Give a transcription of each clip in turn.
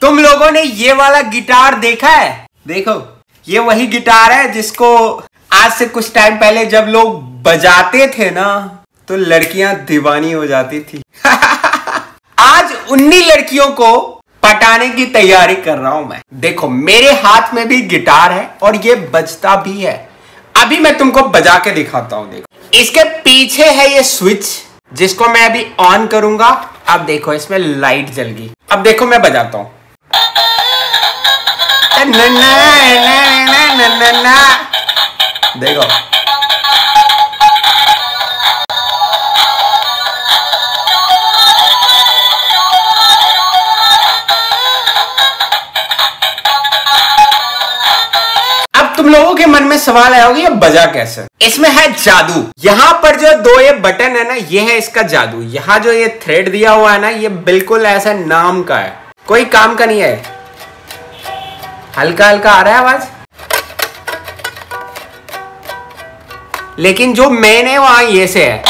तुम लोगों ने ये वाला गिटार देखा है? देखो, ये वही गिटार है जिसको आज से कुछ टाइम पहले जब लोग बजाते थे ना तो लड़कियां दीवानी हो जाती थी। आज उन्हीं लड़कियों को पटाने की तैयारी कर रहा हूं मैं। देखो, मेरे हाथ में भी गिटार है और ये बजता भी है। अभी मैं तुमको बजा के दिखाता हूं। देखो, इसके पीछे है ये स्विच जिसको मैं अभी ऑन करूंगा। अब देखो, इसमें लाइट जल गई। अब देखो मैं बजाता हूं। देखो, अब तुम लोगों के मन में सवाल आया होगा ये बजा कैसे? इसमें है जादू। यहाँ पर जो दो ये बटन है ना, ये है इसका जादू। यहाँ जो ये थ्रेड दिया हुआ है ना, ये बिल्कुल ऐसा नाम का है, कोई काम का नहीं है। हल्का हल्का आ रहा है आवाज, लेकिन जो मेन है वहां ये से है।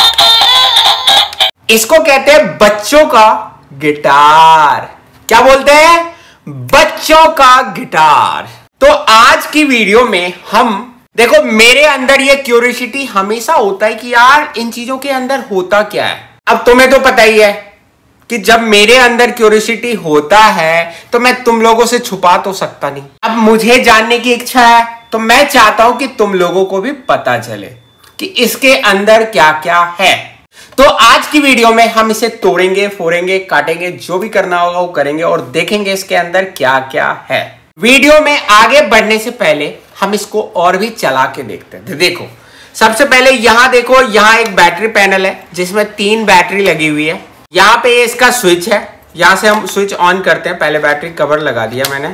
इसको कहते हैं बच्चों का गिटार। क्या बोलते हैं? बच्चों का गिटार। तो आज की वीडियो में हम देखो, मेरे अंदर ये क्यूरियोसिटी हमेशा होता है कि यार इन चीजों के अंदर होता क्या है। अब तुम्हें तो पता ही है कि जब मेरे अंदर क्यूरियोसिटी होता है तो मैं तुम लोगों से छुपा तो सकता नहीं। अब मुझे जानने की इच्छा है तो मैं चाहता हूं कि तुम लोगों को भी पता चले कि इसके अंदर क्या क्या है। तो आज की वीडियो में हम इसे तोड़ेंगे, फोड़ेंगे, काटेंगे, जो भी करना होगा वो करेंगे और देखेंगे इसके अंदर क्या क्या है। वीडियो में आगे बढ़ने से पहले हम इसको और भी चला के देखते हैं। देखो, सबसे पहले यहां देखो, यहां एक बैटरी पैनल है जिसमें 3 बैटरी लगी हुई है। यहाँ पे इसका स्विच है, यहां से हम स्विच ऑन करते हैं। पहले बैटरी कवर लगा दिया मैंने।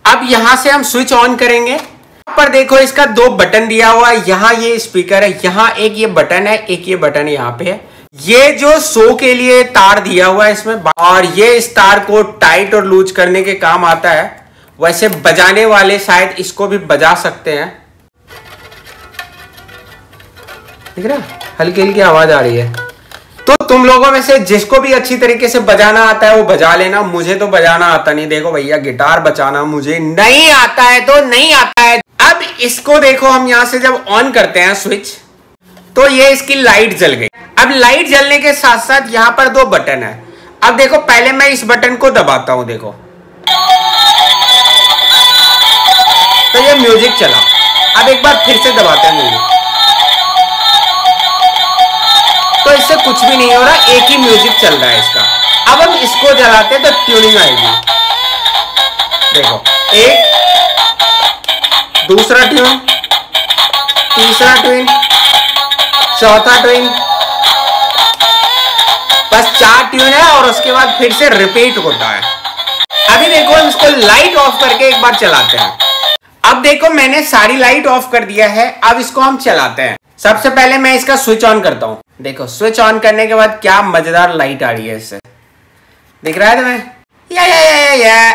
अब यहां से हम स्विच ऑन करेंगे। यहाँ पर देखो, इसका 2 बटन दिया हुआ है। यहाँ ये स्पीकर है, यहाँ एक ये बटन है, एक ये बटन यहाँ पे है। ये जो शो के लिए तार दिया हुआ है इसमें, और ये इस तार को टाइट और लूज करने के काम आता है। वैसे बजाने वाले शायद इसको भी बजा सकते हैं। दिख रहा है? हल्की हल्की आवाज आ रही है। तो तुम लोगों में से जिसको भी अच्छी तरीके से बजाना आता है वो बजा लेना। मुझे तो बजाना आता नहीं। देखो भैया, गिटार बजाना मुझे नहीं आता है तो नहीं आता है। अब इसको देखो, हम यहां से जब ऑन करते हैं स्विच तो ये इसकी लाइट जल गई। अब लाइट जलने के साथ साथ यहां पर 2 बटन है। अब देखो, पहले मैं इस बटन को दबाता हूं। देखो, तो ये म्यूजिक चला। अब एक बार फिर से दबाते हैं म्यूजिक, तो इससे कुछ भी नहीं हो रहा, एक ही म्यूजिक चल रहा है इसका। अब हम इसको जलाते हैं तो ट्यूनिंग आएगी। देखो, एक, दूसरा ट्यून, तीसरा ट्यून, चौथा ट्यून, बस 4 ट्यून है और उसके बाद फिर से रिपीट होता है। अभी देखो, हम इसको लाइट ऑफ करके एक बार चलाते हैं। अब देखो, मैंने सारी लाइट ऑफ कर दिया है। अब इसको हम चलाते हैं। सबसे पहले मैं इसका स्विच ऑन करता हूं। देखो, स्विच ऑन करने के बाद क्या मजेदार लाइट आ रही है इससे। दिख रहा है तुम्हें? या।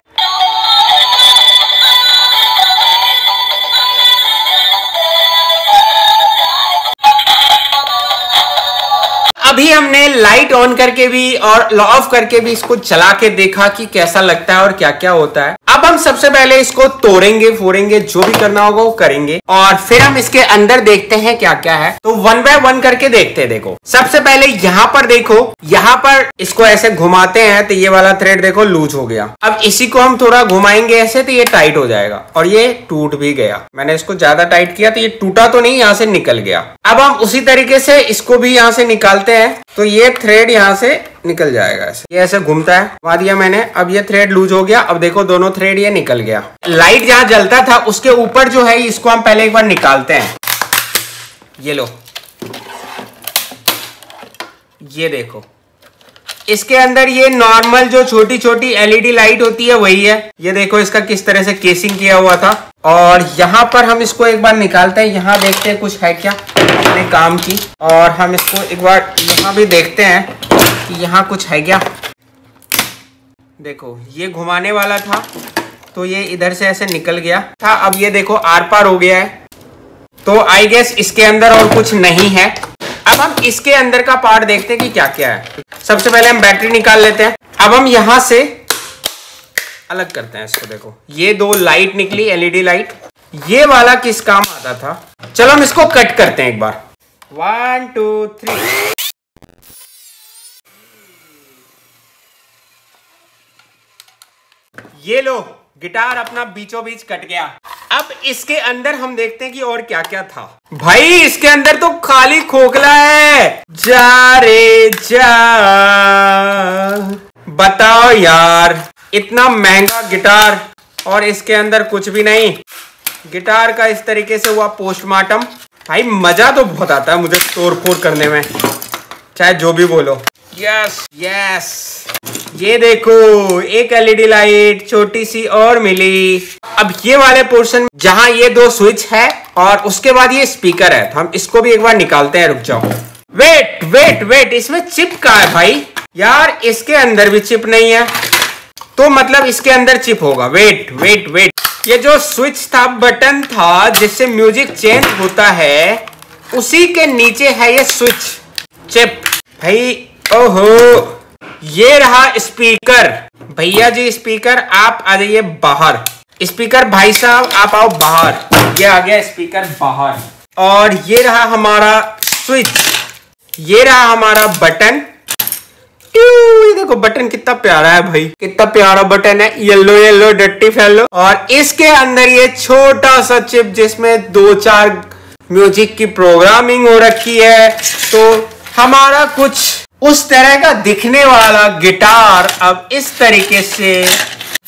अभी हमने लाइट ऑन करके भी और ऑफ करके भी इसको चला के देखा कि कैसा लगता है और क्या क्या होता है। अब हम सबसे पहले इसको तोड़ेंगे, फोड़ेंगे, जो भी करना होगा वो करेंगे और फिर हम इसके अंदर देखते हैं क्या क्या है। तो 1 बाय 1 करके देखते हैं। देखो, सबसे पहले यहाँ पर देखो, यहाँ पर इसको ऐसे घुमाते हैं तो ये वाला थ्रेड देखो लूज हो गया। अब इसी को हम थोड़ा घुमाएंगे ऐसे तो ये टाइट हो जाएगा और ये टूट भी गया। मैंने इसको ज्यादा टाइट किया तो ये टूटा तो नहीं, यहाँ से निकल गया। अब हम उसी तरीके से इसको भी यहाँ से निकालते हैं तो ये थ्रेड यहाँ से निकल जाएगा। ये ऐसे घूमता है, घुमा दिया मैंने। अब ये थ्रेड लूज हो गया। अब देखो, दोनों थ्रेड ये निकल गया। लाइट जहां जलता था उसके ऊपर जो है, इसको हम पहले एक बार निकालते हैं। ये लो, ये देखो, इसके अंदर ये नॉर्मल जो छोटी छोटी एलईडी लाइट होती है वही है। ये देखो, इसका किस तरह से केसिंग किया हुआ था। और यहाँ पर हम इसको एक बार निकालते हैं। यहाँ देखते हैं कुछ है क्या अपने काम की। और हम इसको एक बार यहाँ भी देखते हैं कि यहाँ कुछ है क्या। देखो, ये घुमाने वाला था तो ये इधर से ऐसे निकल गया था। अब ये देखो आर पार हो गया है। तो आई गेस इसके अंदर और कुछ नहीं है। अब हम इसके अंदर का पार्ट देखते हैं कि क्या क्या है। सबसे पहले हम बैटरी निकाल लेते हैं। अब हम यहां से अलग करते हैं इसको। देखो ये दो लाइट निकली, एलईडी लाइट। ये वाला किस काम आता था? चलो हम इसको कट करते हैं एक बार। 1 2 3। ये लो, गिटार अपना बीचों बीच कट गया। अब इसके अंदर हम देखते हैं कि और क्या क्या था। भाई इसके अंदर तो खाली खोखला है। जा रे जा, बताओ यार, इतना महंगा गिटार और इसके अंदर कुछ भी नहीं। गिटार का इस तरीके से हुआ पोस्टमार्टम। भाई मजा तो बहुत आता है मुझे तोड़ फोड़ करने में, चाहे जो भी बोलो। यस यस, ये देखो एक एलईडी लाइट छोटी सी और मिली। अब ये वाले पोर्शन जहां ये दो स्विच है और उसके बाद ये स्पीकर है, तो हम इसको भी एक बार निकालते हैं। रुक जाओ, वेट वेट वेट, इसमें चिप कहाँ है भाई? यार इसके अंदर भी चिप नहीं है, तो मतलब इसके अंदर चिप होगा। वेट वेट वेट, ये जो स्विच था, बटन था जिससे म्यूजिक चेंज होता है, उसी के नीचे है ये स्विच चिप। भाई ओहो, ये रहा स्पीकर। भैया जी स्पीकर आप आ जाइए बाहर। स्पीकर भाई साहब आप आओ बाहर। ये आ गया स्पीकर बाहर। और ये रहा हमारा स्विच, ये रहा हमारा बटन। ये देखो बटन कितना प्यारा है भाई, कितना प्यारा बटन है, येलो येलो डट्टी फैलो। और इसके अंदर ये छोटा सा चिप जिसमें 2-4 म्यूजिक की प्रोग्रामिंग हो रखी है। तो हमारा कुछ उस तरह का दिखने वाला गिटार अब इस तरीके से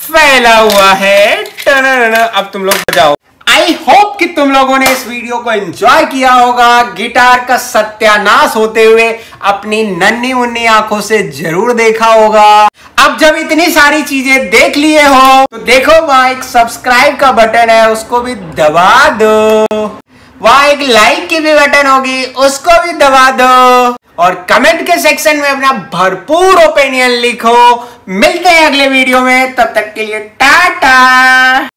फैला हुआ है। अब तुम लोग बजाओ। आई होप कि तुम लोगों ने इस वीडियो को एंजॉय किया होगा। गिटार का सत्यानाश होते हुए अपनी नन्ही मुन्नी आंखों से जरूर देखा होगा। अब जब इतनी सारी चीजें देख लिए हो तो देखो वहां एक सब्सक्राइब का बटन है, उसको भी दबा दो। वहां एक लाइक की भी बटन होगी, उसको भी दबा दो। और कमेंट के सेक्शन में अपना भरपूर ओपिनियन लिखो। मिलते हैं अगले वीडियो में, तब तक के लिए टाटा।